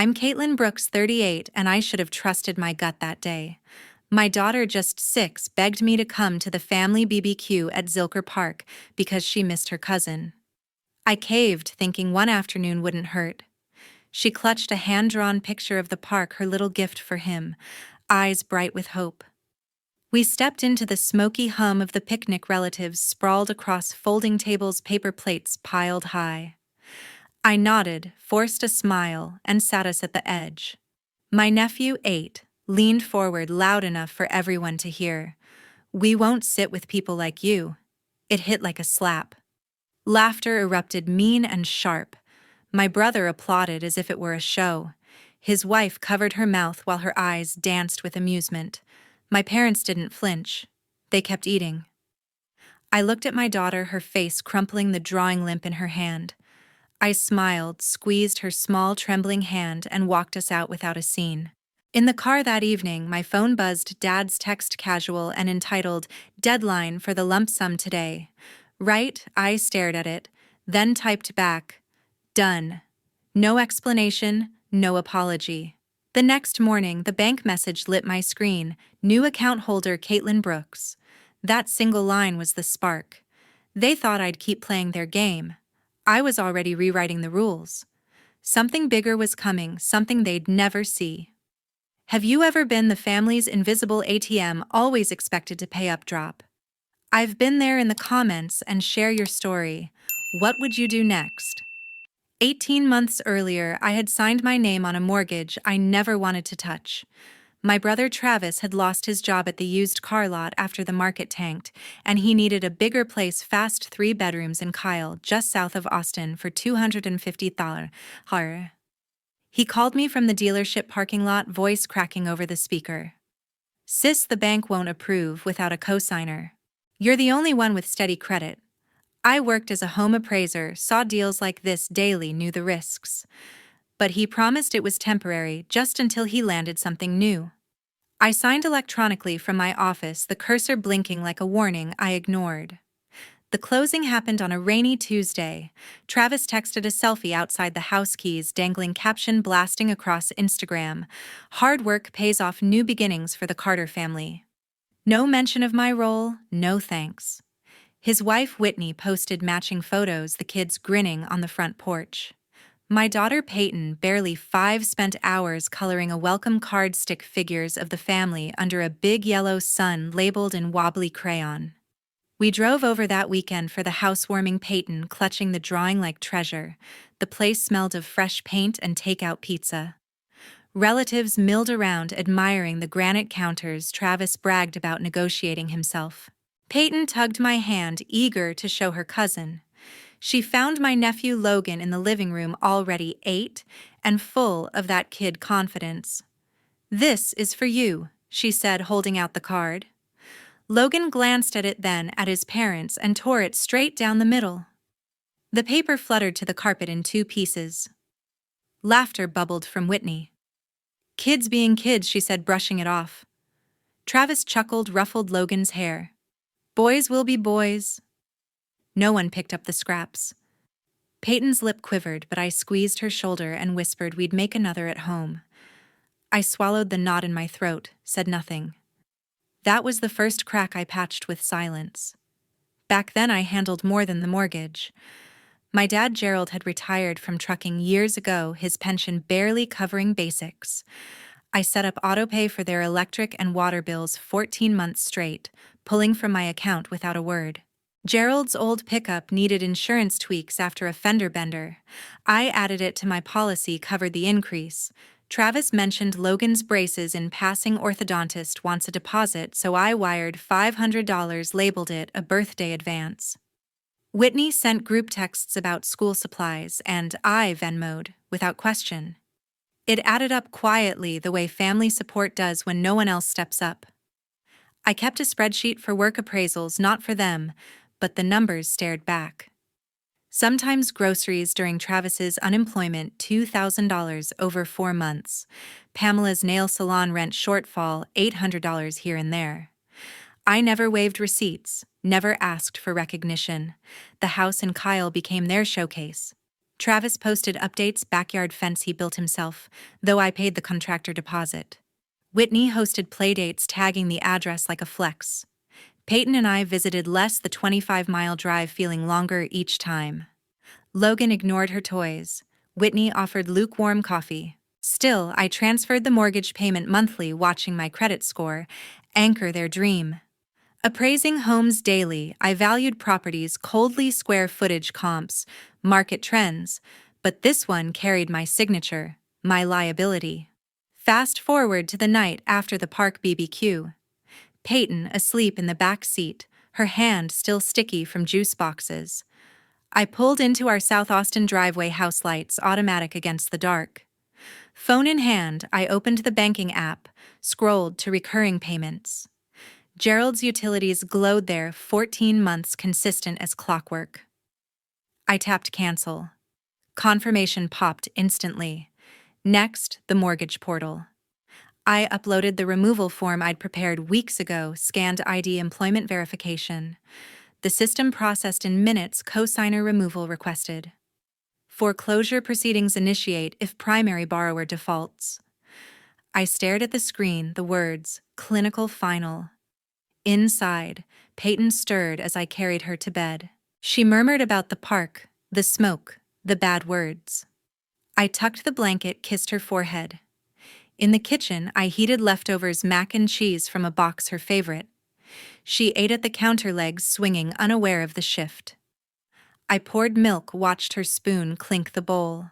I'm Kaitlin Brooks, 38, and I should have trusted my gut that day. My daughter, just 6, begged me to come to the family BBQ at Zilker Park because she missed her cousin. I caved, thinking one afternoon wouldn't hurt. She clutched a hand-drawn picture of the park, her little gift for him, eyes bright with hope. We stepped into the smoky hum of the picnic, relatives sprawled across folding tables, paper plates piled high. I nodded, forced a smile, and sat us at the edge. My nephew, 8, leaned forward loud enough for everyone to hear. "We won't sit with people like you." It hit like a slap. Laughter erupted, mean and sharp. My brother applauded as if it were a show. His wife covered her mouth while her eyes danced with amusement. My parents didn't flinch. They kept eating. I looked at my daughter, her face crumpling, the drawing limp in her hand. I smiled, squeezed her small, trembling hand, and walked us out without a scene. In the car that evening, my phone buzzed, Dad's text casual and entitled, "Deadline for the lump sum today." Right? I stared at it, then typed back, "Done." No explanation, no apology. The next morning, the bank message lit my screen, "New account holder Kaitlin Brooks." That single line was the spark. They thought I'd keep playing their game. I was already rewriting the rules. Something bigger was coming, something they'd never see. Have you ever been the family's invisible ATM, always expected to pay up drop? I've been there. In the comments and share your story. What would you do next? 18 months earlier, I had signed my name on a mortgage I never wanted to touch. My brother Travis had lost his job at the used car lot after the market tanked, and he needed a bigger place fast, 3 bedrooms in Kyle, just south of Austin, for $250,000. He called me from the dealership parking lot, voice cracking over the speaker. "Sis, the bank won't approve without a cosigner. You're the only one with steady credit." I worked as a home appraiser, saw deals like this daily, knew the risks. But he promised it was temporary, just until he landed something new. I signed electronically from my office, the cursor blinking like a warning I ignored. The closing happened on a rainy Tuesday. Travis texted a selfie outside the house, keys dangling, caption blasting across Instagram. "Hard work pays off, new beginnings for the Carter family." No mention of my role, no thanks. His wife Whitney posted matching photos, the kids grinning on the front porch. My daughter Peyton, barely 5, spent hours coloring a welcome card, stick figures of the family under a big yellow sun labeled in wobbly crayon. We drove over that weekend for the housewarming, Peyton clutching the drawing like treasure. The place smelled of fresh paint and takeout pizza. Relatives milled around, admiring the granite counters. Travis bragged about negotiating himself. Peyton tugged my hand, eager to show her cousin. She found my nephew Logan in the living room, already 8, and full of that kid confidence. "This is for you," she said, holding out the card. Logan glanced at it, then at his parents, and tore it straight down the middle. The paper fluttered to the carpet in 2 pieces. Laughter bubbled from Whitney. "Kids being kids," she said, brushing it off. Travis chuckled, ruffled Logan's hair. "Boys will be boys." No one picked up the scraps. Peyton's lip quivered, but I squeezed her shoulder and whispered we'd make another at home. I swallowed the knot in my throat, said nothing. That was the first crack I patched with silence. Back then I handled more than the mortgage. My dad Gerald had retired from trucking years ago, his pension barely covering basics. I set up autopay for their electric and water bills 14 months straight, pulling from my account without a word. Gerald's old pickup needed insurance tweaks after a fender bender. I added it to my policy, covered the increase. Travis mentioned Logan's braces in passing. Orthodontist wants a deposit, so I wired $500, labeled it a birthday advance. Whitney sent group texts about school supplies, and I Venmo'd, without question. It added up quietly, the way family support does when no one else steps up. I kept a spreadsheet for work appraisals, not for them, but the numbers stared back. Sometimes groceries during Travis's unemployment, $2,000 over 4 months. Pamela's nail salon rent shortfall, $800 here and there. I never waived receipts, never asked for recognition. The house in Kyle became their showcase. Travis posted updates backyard fence he built himself, though I paid the contractor deposit. Whitney hosted playdates tagging the address like a flex. Peyton and I visited less the 25-mile drive feeling longer each time. Logan ignored her toys. Whitney offered lukewarm coffee. Still, I transferred the mortgage payment monthly, watching my credit score anchor their dream. Appraising homes daily, I valued properties coldly, square footage comps, market trends, but this one carried my signature, my liability. Fast forward to the night after the park BBQ. Peyton asleep in the back seat, her hand still sticky from juice boxes. I pulled into our South Austin driveway, house lights automatic against the dark. Phone in hand, I opened the banking app, scrolled to recurring payments. Gerald's utilities glowed there, 14 months consistent as clockwork. I tapped cancel. Confirmation popped instantly. Next, the mortgage portal. I uploaded the removal form I'd prepared weeks ago, scanned ID, employment verification. The system processed in minutes, cosigner removal requested. Foreclosure proceedings initiate if primary borrower defaults. I stared at the screen, the words, clinical final. Inside, Peyton stirred as I carried her to bed. She murmured about the park, the smoke, the bad words. I tucked the blanket, kissed her forehead. In the kitchen, I heated leftovers, mac and cheese from a box, her favorite. She ate at the counter, legs swinging, unaware of the shift. I poured milk, watched her spoon clink the bowl.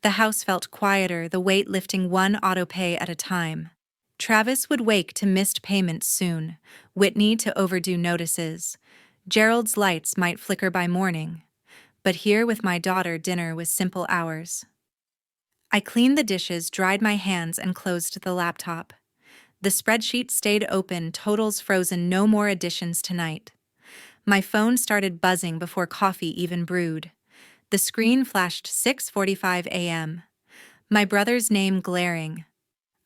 The house felt quieter, the weight lifting one autopay at a time. Travis would wake to missed payments soon, Whitney to overdue notices. Gerald's lights might flicker by morning. But here with my daughter, dinner was simple hours. I cleaned the dishes, dried my hands, and closed the laptop. The spreadsheet stayed open, totals frozen, no more additions tonight. My phone started buzzing before coffee even brewed. The screen flashed 6:45 a.m. My brother's name glaring.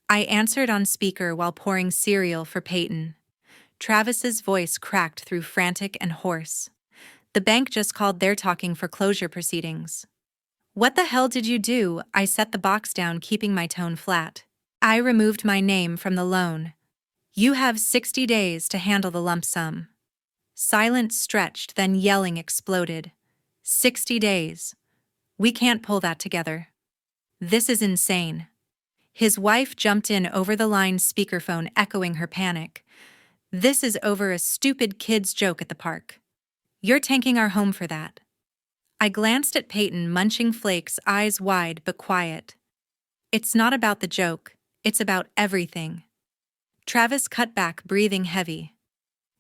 I answered on speaker while pouring cereal for Peyton. Travis's voice cracked through, frantic and hoarse. The bank just called, they're talking foreclosure proceedings. What the hell did you do? I set the box down, keeping my tone flat. I removed my name from the loan. You have 60 days to handle the lump sum. Silence stretched, then yelling exploded. 60 days. We can't pull that together. This is insane. His wife jumped in over the line, speakerphone echoing her panic. This is over a stupid kid's joke at the park. You're tanking our home for that. I glanced at Peyton, munching flakes, eyes wide but quiet. It's not about the joke, it's about everything. Travis cut back, breathing heavy.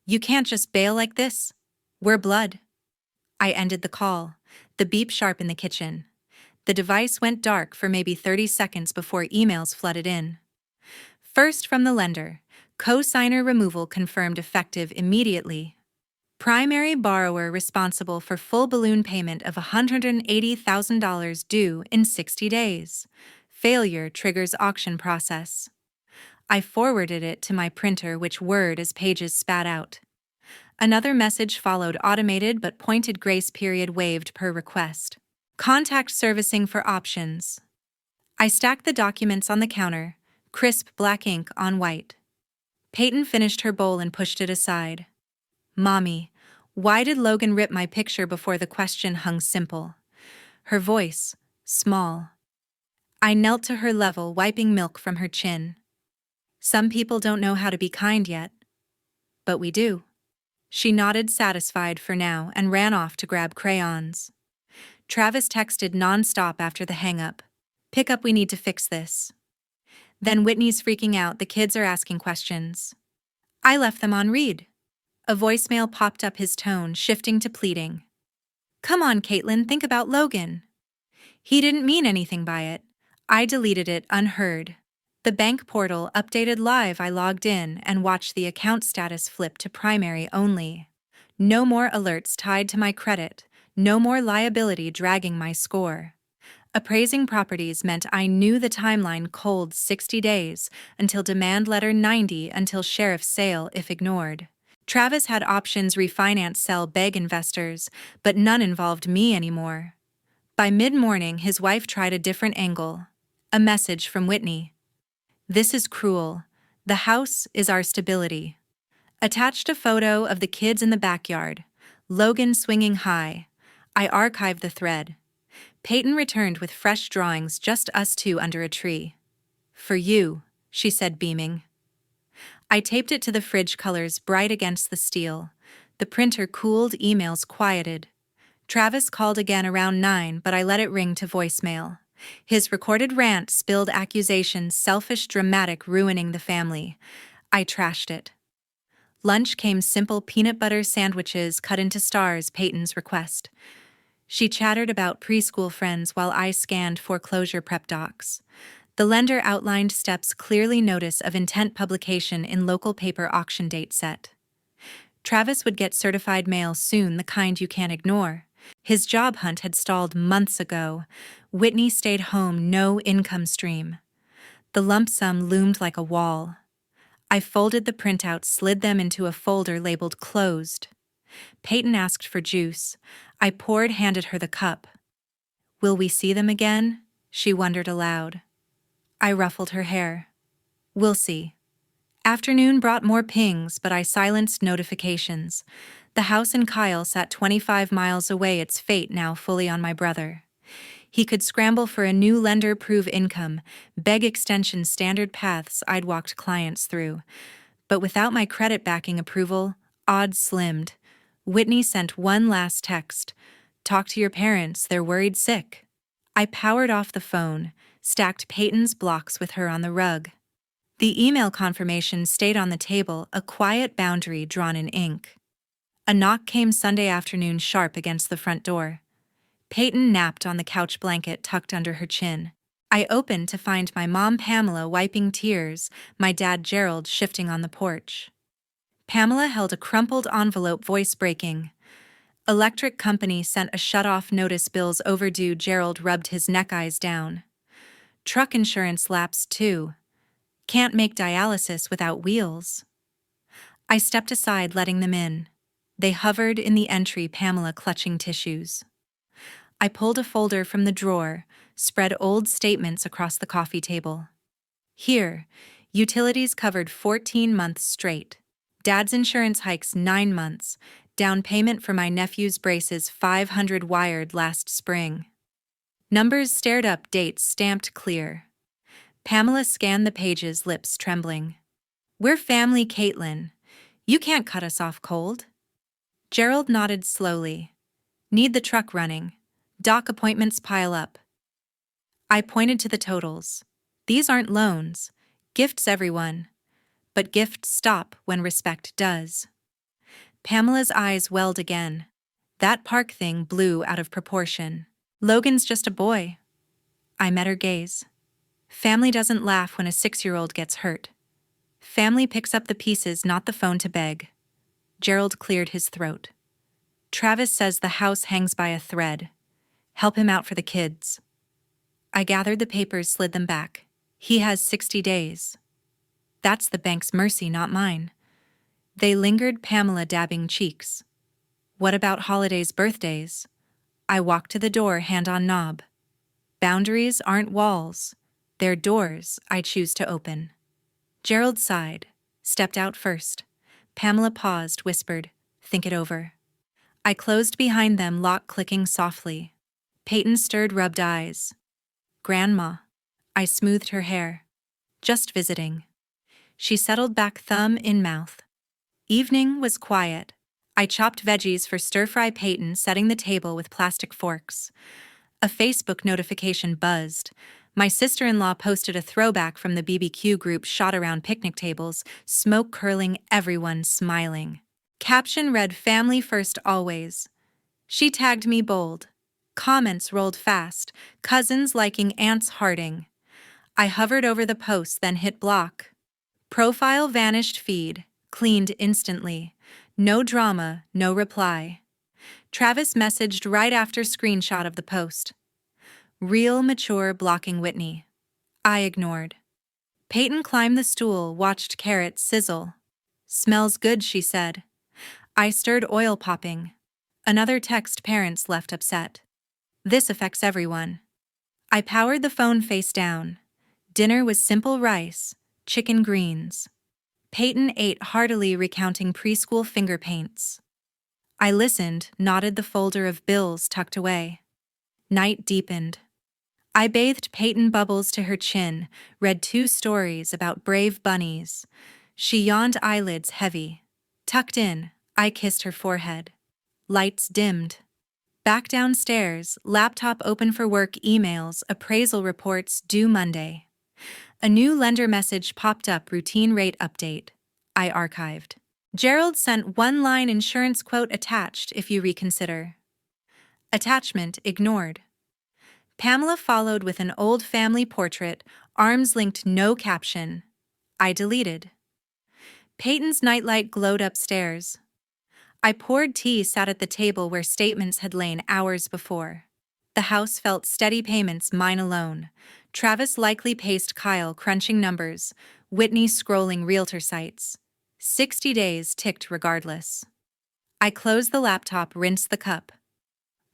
You can't just bail like this. We're blood. I ended the call, the beep sharp in the kitchen. The device went dark for maybe 30 seconds before emails flooded in. First from the lender, cosigner removal confirmed, effective immediately. Primary borrower responsible for full balloon payment of $180,000 due in 60 days. Failure triggers auction process. I forwarded it to my printer, which whirred as pages spat out. Another message followed, automated but pointed, grace period waived per request. Contact servicing for options. I stacked the documents on the counter, crisp black ink on white. Peyton finished her bowl and pushed it aside. Mommy, why did Logan rip my picture before? The question hung simple. Her voice, small. I knelt to her level, wiping milk from her chin. Some people don't know how to be kind yet. But we do. She nodded, satisfied for now, and ran off to grab crayons. Travis texted nonstop after the hang-up. Pick up, we need to fix this. Then Whitney's freaking out, the kids are asking questions. I left them on read. A voicemail popped up, his tone shifting to pleading. Come on, Kaitlin, think about Logan. He didn't mean anything by it. I deleted it, unheard. The bank portal updated live. I logged in and watched the account status flip to primary only. No more alerts tied to my credit. No more liability dragging my score. Appraising properties meant I knew the timeline, cold 60 days, until demand letter 90, until sheriff's sale if ignored. Travis had options: refinance, sell, beg investors, but none involved me anymore. By mid-morning, his wife tried a different angle. A message from Whitney. "This is cruel. The house is our stability." Attached a photo of the kids in the backyard, Logan swinging high. I archived the thread. Peyton returned with fresh drawings, just us two under a tree. "For you," she said, beaming. I taped it to the fridge, colors bright against the steel. The printer cooled, emails quieted. Travis called again around 9, but I let it ring to voicemail. His recorded rant spilled accusations, selfish, dramatic, ruining the family. I trashed it. Lunch came simple peanut butter sandwiches cut into stars, Peyton's request. She chattered about preschool friends while I scanned foreclosure prep docs. The lender outlined steps, clearly notice of intent, publication in local paper, auction date set. Travis would get certified mail soon, the kind you can't ignore. His job hunt had stalled months ago. Whitney stayed home, no income stream. The lump sum loomed like a wall. I folded the printouts, slid them into a folder labeled closed. Peyton asked for juice. I poured, handed her the cup. "Will we see them again?" she wondered aloud. I ruffled her hair. "We'll see." Afternoon brought more pings, but I silenced notifications. The house in Kyle sat 25 miles away, its fate now fully on my brother. He could scramble for a new lender, prove income, beg extension, standard paths I'd walked clients through. But without my credit backing approval, odds slimmed. Whitney sent one last text. "Talk to your parents, they're worried sick." I powered off the phone, stacked Peyton's blocks with her on the rug. The email confirmation stayed on the table, a quiet boundary drawn in ink. A knock came Sunday afternoon, sharp against the front door. Peyton napped on the couch, blanket tucked under her chin. I opened to find my mom, Pamela, wiping tears, my dad, Gerald, shifting on the porch. Pamela held a crumpled envelope, voice breaking. "Electric company sent a shut-off notice, bills overdue." Gerald rubbed his neck, eyes down. "Truck insurance lapsed too. Can't make dialysis without wheels." I stepped aside, letting them in. They hovered in the entry, Pamela clutching tissues. I pulled a folder from the drawer, spread old statements across the coffee table. "Here, utilities covered 14 months straight. Dad's insurance hikes 9 months. Down payment for my nephew's braces, 500 wired last spring." Numbers stared up, dates stamped clear. Pamela scanned the pages, lips trembling. "We're family, Kaitlin. You can't cut us off cold." Gerald nodded slowly. "Need the truck running. Doc appointments pile up." I pointed to the totals. "These aren't loans. Gifts, everyone. But gifts stop when respect does." Pamela's eyes welled again. "That park thing blew out of proportion. Logan's just a boy." I met her gaze. "Family doesn't laugh when a 6-year-old gets hurt. Family picks up the pieces, not the phone to beg." Gerald cleared his throat. "Travis says the house hangs by a thread. Help him out for the kids." I gathered the papers, slid them back. "He has 60 days. That's the bank's mercy, not mine." They lingered, Pamela dabbing cheeks. "What about holidays, birthdays?" I walked to the door, hand on knob. "Boundaries aren't walls. They're doors I choose to open." Gerald sighed, stepped out first. Pamela paused, whispered, "Think it over." I closed behind them, lock clicking softly. Peyton stirred, rubbed eyes. "Grandma." I smoothed her hair. "Just visiting." She settled back, thumb in mouth. Evening was quiet. I chopped veggies for stir-fry, Peyton setting the table with plastic forks. A Facebook notification buzzed. My sister-in-law posted a throwback from the BBQ group shot around picnic tables, smoke curling, everyone smiling. Caption read, "Family first always." She tagged me bold. Comments rolled fast, cousins liking, aunts hearting. I hovered over the post, then hit block. Profile vanished, feed cleaned instantly. No drama, no reply. Travis messaged right after, screenshot of the post. "Real mature, blocking Whitney." I ignored. Peyton climbed the stool, watched carrots sizzle. "Smells good," she said. I stirred, oil popping. Another text, "Parents left upset." This affects everyone. I powered the phone face down. Dinner was simple rice, chicken greens. Peyton ate heartily, recounting preschool finger paints. I listened, nodded, the folder of bills tucked away. Night deepened. I bathed Peyton, bubbles to her chin, read 2 stories about brave bunnies. She yawned, eyelids heavy. Tucked in, I kissed her forehead. Lights dimmed. Back downstairs, laptop open for work, emails, appraisal reports due Monday. A new lender message popped up, routine rate update. I archived. Gerald sent 1-line insurance quote attached if you reconsider. Attachment ignored. Pamela followed with an old family portrait, arms linked, no caption. I deleted. Peyton's nightlight glowed upstairs. I poured tea, sat at the table where statements had lain hours before. The house felt steady, payments mine alone. Travis likely paced Kyle, crunching numbers. Whitney scrolling realtor sites. 60 days ticked regardless. I closed the laptop, rinsed the cup.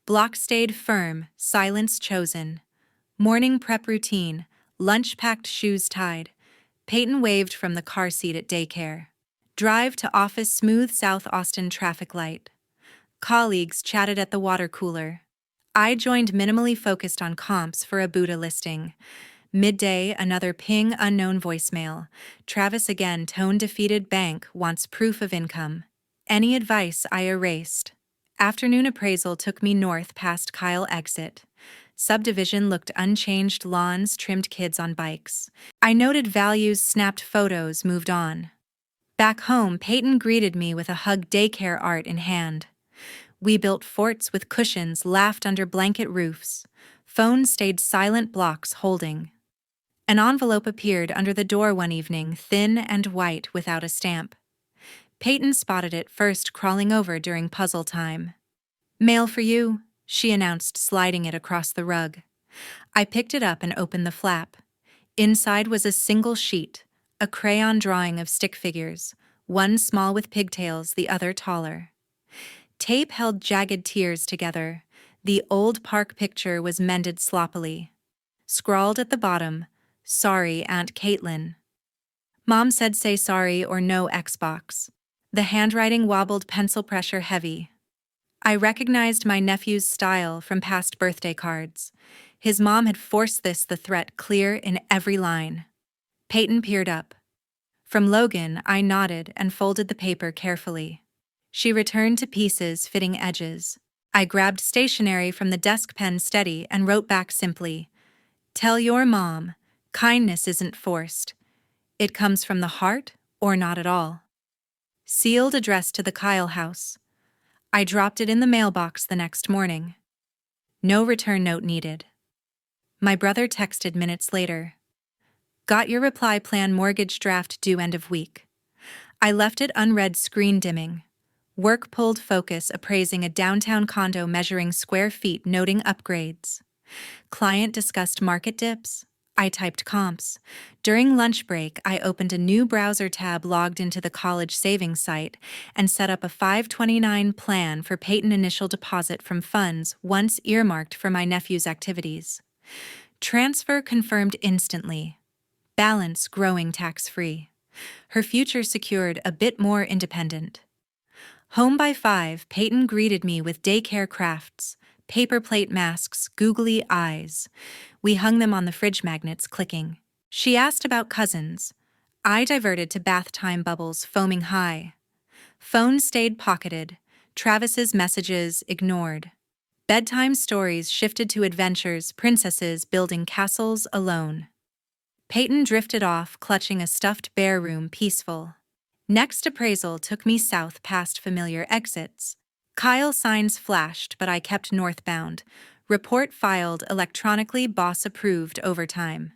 Block stayed firm, silence chosen. Morning prep routine, lunch packed, shoes tied. Peyton waved from the car seat at daycare. Drive to office, smooth South Austin traffic light. Colleagues chatted at the water cooler. I joined, minimally focused on comps for a Buddha listing. Midday, another ping, unknown voicemail. Travis again, tone defeated, bank wants proof of income. Any advice? I erased. Afternoon appraisal took me north past Kyle exit. Subdivision looked unchanged, lawns trimmed, kids on bikes. I noted values, snapped photos, moved on. Back home, Peyton greeted me with a hug, daycare art in hand. We built forts with cushions, laughed under blanket roofs. Phone stayed silent, blocks holding. An envelope appeared under the door one evening, thin and white without a stamp. Peyton spotted it first, crawling over during puzzle time. Mail for you, she announced, sliding it across the rug. I picked it up and opened the flap. Inside was a single sheet, a crayon drawing of stick figures, one small with pigtails, the other taller. Tape held jagged tears together. The old park picture was mended sloppily. Scrawled at the bottom, "Sorry, Aunt Kaitlin." Mom said say sorry or no Xbox. The handwriting wobbled, pencil pressure heavy. I recognized my nephew's style from past birthday cards. His mom had forced this, the threat clear in every line. Peyton peered up. From Logan, I nodded and folded the paper carefully. She returned to pieces, fitting edges. I grabbed stationery from the desk, pen steady, and wrote back simply, "Tell your mom, kindness isn't forced. It comes from the heart or not at all." Sealed, addressed to the Kyle house. I dropped it in the mailbox the next morning. No return note needed. My brother texted minutes later. "Got your reply, plan mortgage draft due end of week." I left it unread, screen dimming. Work pulled focus, appraising a downtown condo, measuring square feet, noting upgrades. Client discussed market dips. I typed comps. During lunch break, I opened a new browser tab, logged into the college savings site, and set up a 529 plan for Peyton, initial deposit from funds once earmarked for my nephew's activities. Transfer confirmed instantly. Balance growing, tax-free. Her future secured, a bit more independent. Home by 5, Peyton greeted me with daycare crafts, paper plate masks, googly eyes. We hung them on the fridge magnets, clicking. She asked about cousins. I diverted to bath time, bubbles foaming high. Phone stayed pocketed. Travis's messages ignored. Bedtime stories shifted to adventures, princesses building castles alone. Peyton drifted off, clutching a stuffed bear, room peaceful. Next appraisal took me south past familiar exits. Kyle signs flashed, but I kept northbound. Report filed electronically, boss approved overtime.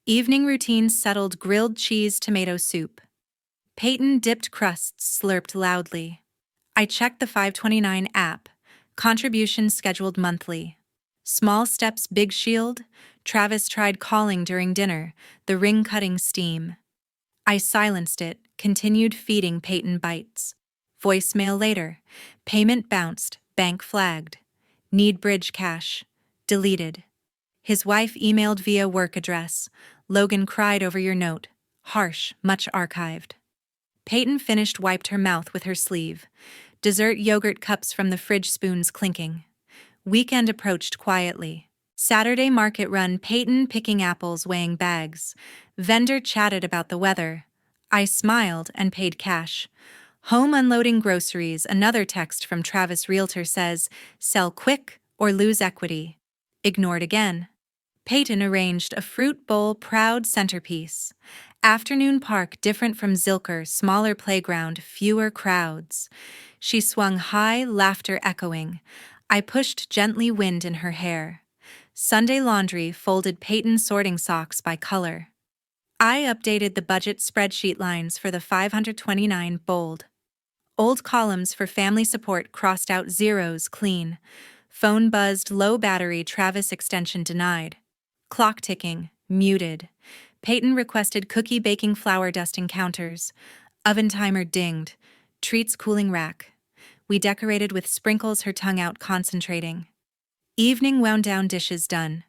Evening routine settled, grilled cheese, tomato soup. Peyton dipped crusts, slurped loudly. I checked the 529 app. Contribution scheduled monthly. Small steps, big shield. Travis tried calling during dinner, the ring cutting steam. I silenced it, continued feeding Peyton bites. Voicemail later. Payment bounced, bank flagged. Need bridge cash. Deleted. His wife emailed via work address. Logan cried over your note. Harsh, much archived. Peyton wiped her mouth with her sleeve. Dessert yogurt cups from the fridge spoons clinking. Weekend approached quietly. Saturday market run, Peyton picking apples, weighing bags. Vendor chatted about the weather. I smiled and paid cash. Home unloading groceries, another text from Travis Realtor says, sell quick or lose equity. Ignored again. Peyton arranged a fruit bowl, proud centerpiece. Afternoon park different from Zilker, smaller playground, fewer crowds. She swung high, laughter echoing. I pushed gently, wind in her hair. Sunday laundry, folded Peyton sorting socks by color. I updated the budget spreadsheet lines for the 529 bold. Old columns for family support crossed out zeros clean. Phone buzzed, low battery, Travis extension denied. Clock ticking, muted. Peyton requested cookie baking flour dusting counters. Oven timer dinged. Treats cooling rack. We decorated with sprinkles, her tongue out concentrating. Evening wound down, dishes done.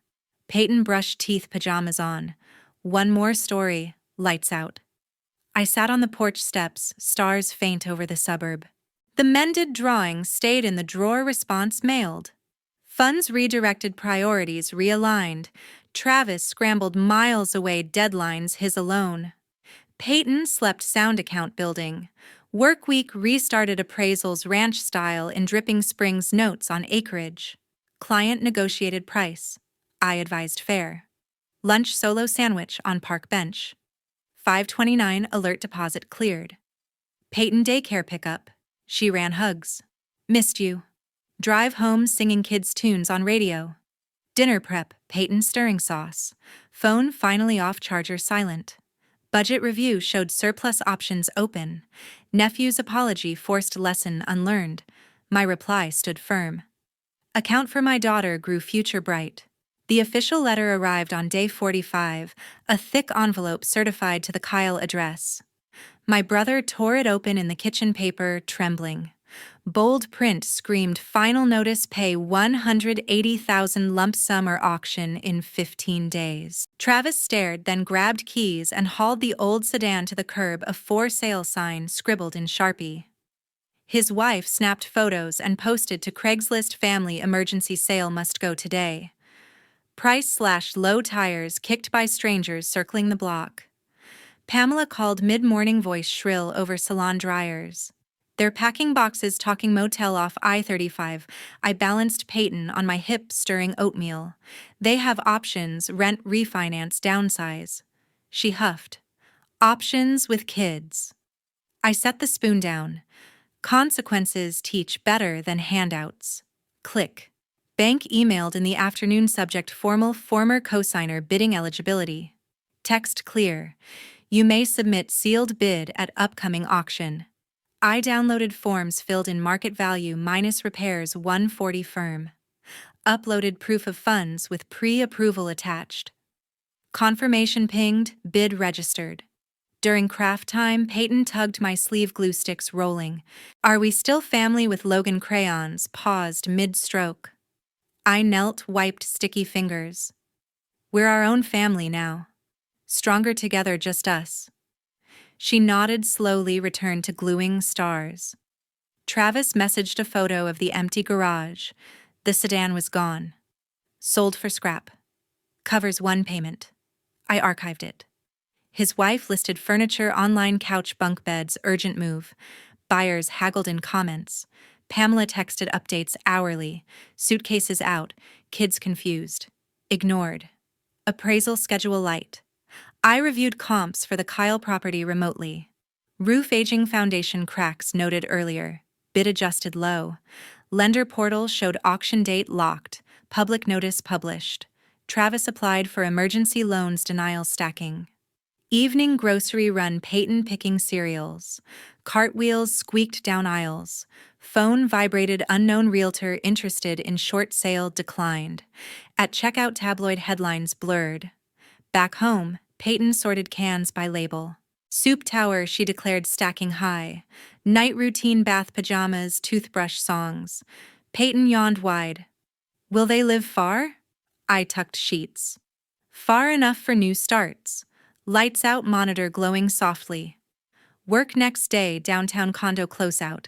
Peyton brushed teeth, pajamas on. One more story, lights out. I sat on the porch steps, stars faint over the suburb. The mended drawing stayed in the drawer, response mailed. Funds redirected, priorities realigned. Travis scrambled miles away, deadlines his alone. Peyton slept, sound account building. Work week restarted, appraisals ranch style in Dripping Springs, notes on acreage. Client negotiated price. I advised fair. Lunch solo sandwich on park bench. 529 alert deposit cleared. Peyton daycare pickup. She ran hugs. Missed you. Drive home singing kids' tunes on radio. Dinner prep, Peyton stirring sauce. Phone finally off, charger silent. Budget review showed surplus options open. Nephew's apology forced lesson unlearned. My reply stood firm. Account for my daughter grew future bright. The official letter arrived on day 45, a thick envelope certified to the Kyle address. My brother tore it open in the kitchen paper, trembling. Bold print screamed, final notice, pay $180,000 lump sum or auction in 15 days. Travis stared, then grabbed keys and hauled the old sedan to the curb, a for sale sign scribbled in Sharpie. His wife snapped photos and posted to Craigslist, family emergency sale must go today. Price/low tires kicked by strangers circling the block. Pamela called, mid-morning voice shrill over salon dryers. They're packing boxes, talking motel off I-35. I balanced Peyton on my hip, stirring oatmeal. They have options, rent, refinance, downsize. She huffed. Options with kids. I set the spoon down. Consequences teach better than handouts. Click. Bank emailed in the afternoon, subject formal, former cosigner bidding eligibility. Text clear. You may submit sealed bid at upcoming auction. I downloaded forms filled in, market value minus repairs 140 firm. Uploaded proof of funds with pre-approval attached. Confirmation pinged, bid registered. During craft time, Peyton tugged my sleeve, glue sticks rolling. Are we still family with Logan crayons? Paused mid-stroke. I knelt, wiped sticky fingers. We're our own family now. Stronger together, just us. She nodded slowly, returned to gluing stars. Travis messaged a photo of the empty garage. The sedan was gone. Sold for scrap. Covers one payment. I archived it. His wife listed furniture online, couch, bunk beds, urgent move. Buyers haggled in comments. Pamela texted updates hourly. Suitcases out. Kids confused. Ignored. Appraisal schedule light. I reviewed comps for the Kyle property remotely. Roof aging, foundation cracks noted earlier. Bid adjusted low. Lender portal showed auction date locked. Public notice published. Travis applied for emergency loans, denial stacking. Evening grocery run, Peyton picking cereals. Cartwheels squeaked down aisles. Phone vibrated, unknown realtor interested in short sale declined. At checkout, tabloid headlines blurred. Back home, Peyton sorted cans by label. Soup tower, she declared, stacking high. Night routine, bath pajamas, toothbrush songs. Peyton yawned wide. Will they live far? I tucked sheets. Far enough for new starts. Lights out monitor glowing softly. Work next day, downtown condo closeout.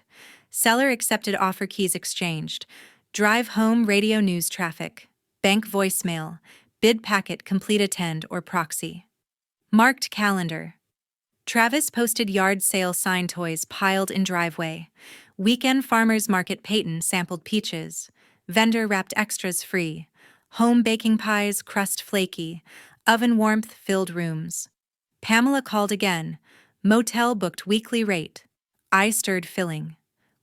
Seller accepted, offer keys exchanged. Drive home, radio news traffic. Bank voicemail. Bid packet complete, attend or proxy. Marked calendar. Travis posted yard sale sign, toys piled in driveway. Weekend farmers market, Peyton sampled peaches. Vendor wrapped extras free. Home baking pies, crust flaky. Oven warmth filled rooms. Pamela called again. Motel booked, weekly rate. I stirred, filling.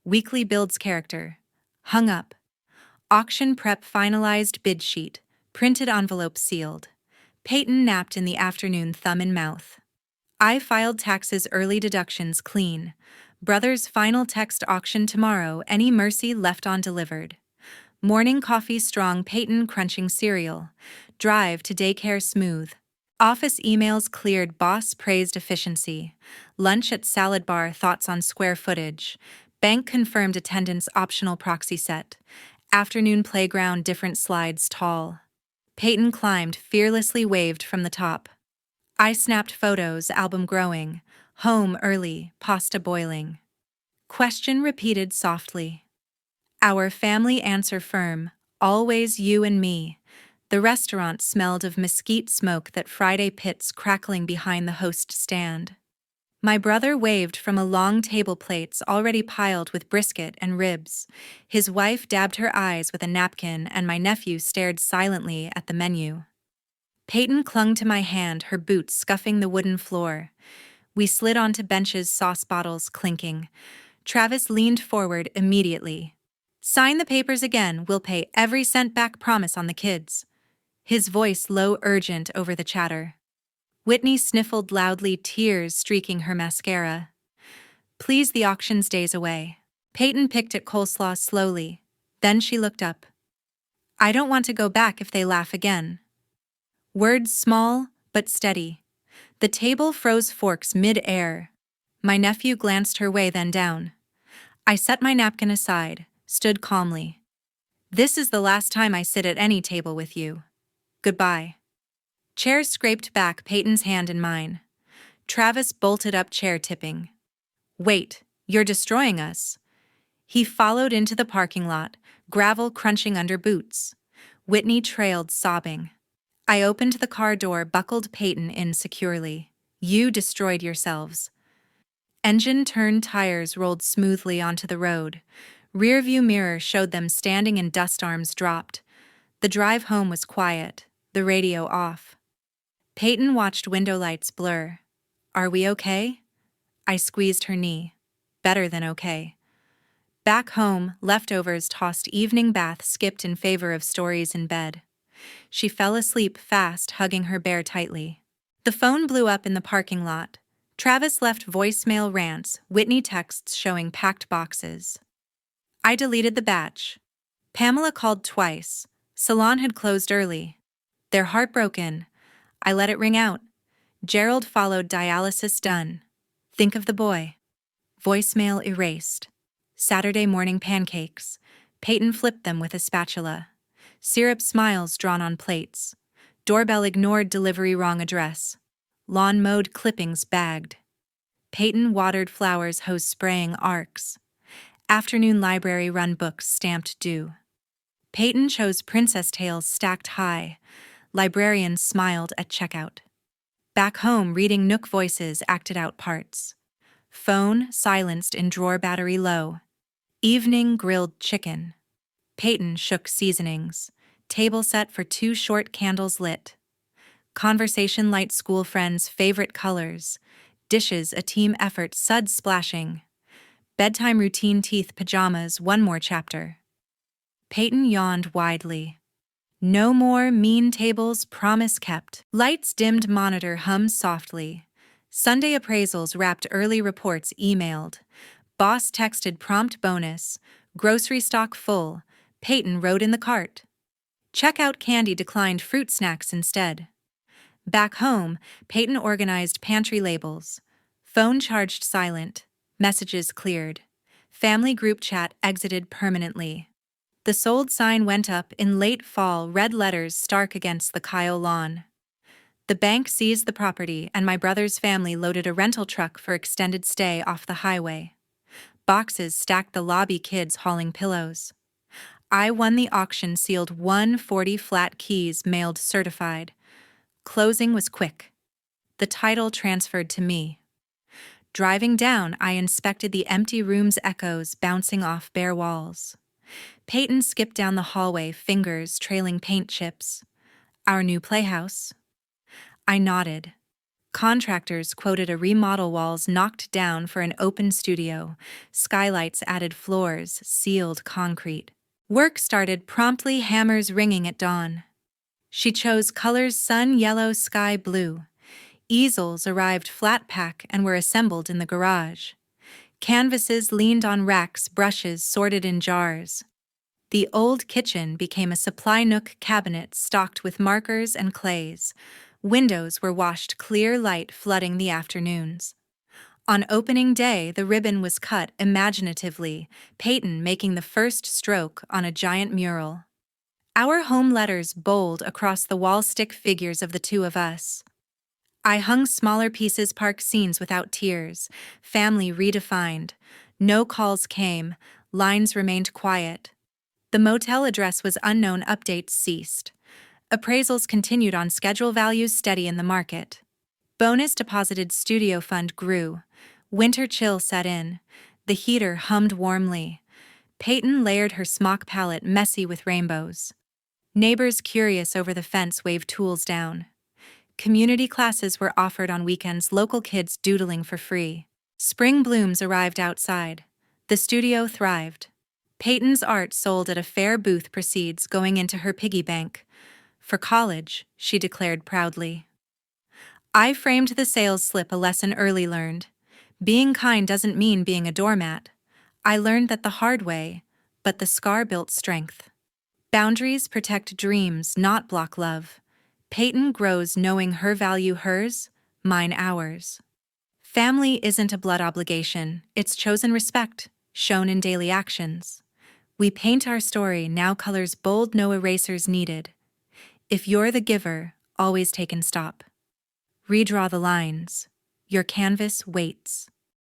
Weekly builds character. Hung up. Auction prep finalized, bid sheet. Printed envelope sealed. Peyton napped in the afternoon, thumb in mouth. I filed taxes, early deductions clean. Brother's final text, auction tomorrow, any mercy left undelivered. Morning coffee strong, Peyton crunching cereal. Drive to daycare smooth. Office emails cleared, boss praised efficiency. Lunch at salad bar, thoughts on square footage. Bank confirmed attendance, optional proxy set. Afternoon playground, different slides tall. Peyton climbed, fearlessly waved from the top. I snapped photos, album growing. Home early, pasta boiling. Question repeated softly. Our family answer firm, always you and me. The restaurant smelled of mesquite smoke, that Friday pits crackling behind the host stand. My brother waved from a long table, plates already piled with brisket and ribs. His wife dabbed her eyes with a napkin, and my nephew stared silently at the menu. Peyton clung to my hand, her boots scuffing the wooden floor. We slid onto benches, sauce bottles clinking. Travis leaned forward immediately. Sign the papers again, we'll pay every cent back, promise on the kids. His voice low, urgent over the chatter. Whitney sniffled loudly, tears streaking her mascara. Please, the auction's days away. Peyton picked at coleslaw slowly. Then she looked up. I don't want to go back if they laugh again. Words small, but steady. The table froze, forks mid-air. My nephew glanced her way, then down. I set my napkin aside, stood calmly. This is the last time I sit at any table with you. Goodbye. Chair scraped back, Peyton's hand in mine. Travis bolted up, chair tipping. Wait, you're destroying us. He followed into the parking lot, gravel crunching under boots. Whitney trailed, sobbing. I opened the car door, buckled Peyton in securely. You destroyed yourselves. Engine turned, tires rolled smoothly onto the road. Rearview mirror showed them standing in dust, arms dropped. The drive home was quiet, the radio off. Peyton watched window lights blur. Are we okay? I squeezed her knee. Better than okay. Back home, leftovers tossed, evening bath skipped in favor of stories in bed. She fell asleep fast, hugging her bear tightly. The phone blew up in the parking lot. Travis left voicemail rants, Whitney texts showing packed boxes. I deleted the batch. Pamela called twice. Salon had closed early. They're heartbroken. I let it ring out. Gerald followed, dialysis done. Think of the boy. Voicemail erased. Saturday morning pancakes. Peyton flipped them with a spatula. Syrup smiles drawn on plates. Doorbell ignored, delivery wrong address. Lawn mowed, clippings bagged. Peyton watered flowers, hose spraying arcs. Afternoon library run, books stamped due. Peyton chose princess tales stacked high. Librarian smiled at checkout. Back home, reading Nook voices acted out parts. Phone silenced in drawer, battery low. Evening grilled chicken. Peyton shook seasonings. Table set for 2 short candles lit. Conversation light, school friends, favorite colors. Dishes a team effort, suds splashing. Bedtime routine, teeth, pajamas, 1 more chapter. Peyton yawned widely. No more mean tables, promise kept. Lights dimmed, monitor hums softly. Sunday appraisals wrapped, early reports emailed. Boss texted, prompt bonus. Grocery stock full. Peyton rode in the cart. Checkout, candy declined, fruit snacks instead. Back home, Peyton organized pantry labels. Phone charged silent. Messages cleared. Family group chat exited permanently. The sold sign went up in late fall, red letters stark against the Kyle lawn. The bank seized the property, and my brother's family loaded a rental truck for extended stay off the highway. Boxes stacked the lobby, kids hauling pillows. I won the auction, sealed 140 flat keys mailed certified. Closing was quick. The title transferred to me. Driving down, I inspected the empty room's echoes bouncing off bare walls. Peyton skipped down the hallway, fingers trailing paint chips. Our new playhouse? I nodded. Contractors quoted a remodel, walls knocked down for an open studio, skylights added, floors sealed concrete. Work started promptly, hammers ringing at dawn. She chose colors: sun yellow, sky blue. Easels arrived flat pack and were assembled in the garage. Canvases leaned on racks, brushes sorted in jars. The old kitchen became a supply nook, cabinet stocked with markers and clays. Windows were washed clear, light flooding the afternoons. On opening day, the ribbon was cut imaginatively, Peyton making the first stroke on a giant mural. Our home letters bold across the wall, stick figures of the two of us. I hung smaller pieces, park scenes without tears, family redefined. No calls came, lines remained quiet. The motel address was unknown, updates ceased. Appraisals continued on schedule, values steady in the market. Bonus deposited, studio fund grew. Winter chill set in. The heater hummed warmly. Peyton layered her smock palette, messy with rainbows. Neighbors curious over the fence waved tools down. Community classes were offered on weekends, local kids doodling for free. Spring blooms arrived outside. The studio thrived. Peyton's art sold at a fair, booth proceeds going into her piggy bank. For college, she declared proudly. I framed the sales slip, a lesson early learned. Being kind doesn't mean being a doormat. I learned that the hard way, but the scar built strength. Boundaries protect dreams, not block love. Peyton grows knowing her value, hers, mine ours. Family isn't a blood obligation, it's chosen respect, shown in daily actions. We paint our story, now colors bold, no erasers needed. If you're the giver, always take and stop. Redraw the lines. Your canvas waits.